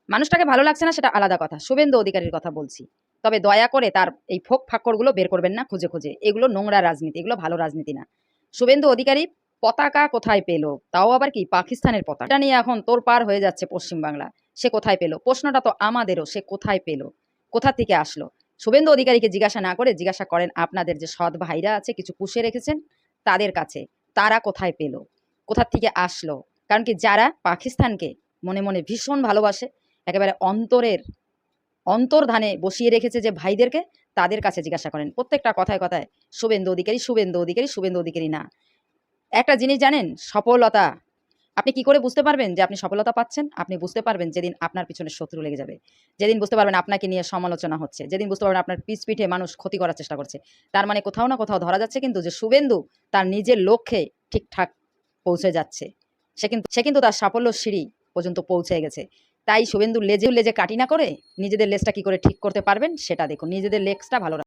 মানুষটাকে ভালো লাগছে না সেটা আলাদা কথা, শুভেন্দু অধিকারীর কথা বলছি। তবে দয়া করে তার এই ফোক ফাক্করগুলো বের করবেন না খুঁজে খুঁজে, এগুলো নোংরা রাজনীতি, এগুলো ভালো রাজনীতি না। শুভেন্দু অধিকারী পতাকা কোথায় পেল, তাও আবার কি পাকিস্তানের পতাকা, এটা নিয়ে এখন তোড়পাড় হয়ে যাচ্ছে পশ্চিমবাংলা। সে কোথায় পেল, প্রশ্নটা তো আমাদেরও, সে কোথায় পেল, কোথা থেকে আসলো। শুভেন্দু অধিকারীকে জিজ্ঞাসা না করে জিজ্ঞাসা করেন আপনাদের যে সৎ ভাইরা আছে কিছু পুষে রেখেছেন তাদের কাছে, তারা কোথায় পেল, কোথা থেকে আসলো। কারণ কি যারা পাকিস্তানকে মনে মনে ভীষণ ভালোবাসে, একেবারে অন্তর্ধানে বসিয়ে রেখেছে যে ভাইদেরকে, তাদের কাছে জিজ্ঞাসা করেন। প্রত্যেকটা কথায় কথায় শুভেন্দু অধিকারী, শুভেন্দু অধিকারী, শুভেন্দু অধিকারী না। একটা জিনিস জানেন, সফলতা আপনি কি করে বুঝতে পারবেন যে আপনি সফলতা পাচ্ছেন? আপনি বুঝতে পারবেন যেদিন আপনার পিছনে শত্রু লেগে যাবে, যেদিন বুঝতে পারবেন আপনাকে নিয়ে সমালোচনা হচ্ছে, যেদিন বুঝতে পারবেন আপনার পিঠে মানুষ ক্ষতি করার চেষ্টা করছে। তার মানে কোথাও না কোথাও ধরা যাচ্ছে কিন্তু যে শুভেন্দু তার নিজের লক্ষ্যে ঠিকঠাক পৌঁছে যাচ্ছে। সে কিন্তু তার সাফল্য সিঁড়ি পর্যন্ত পৌঁছে গেছে। তাই শুভেন্দুর লেজে লেজে কাটি না করে নিজেদের লেজটা কি করে ঠিক করতে পারবেন সেটা দেখুন, নিজেদের লেগসটা ভালো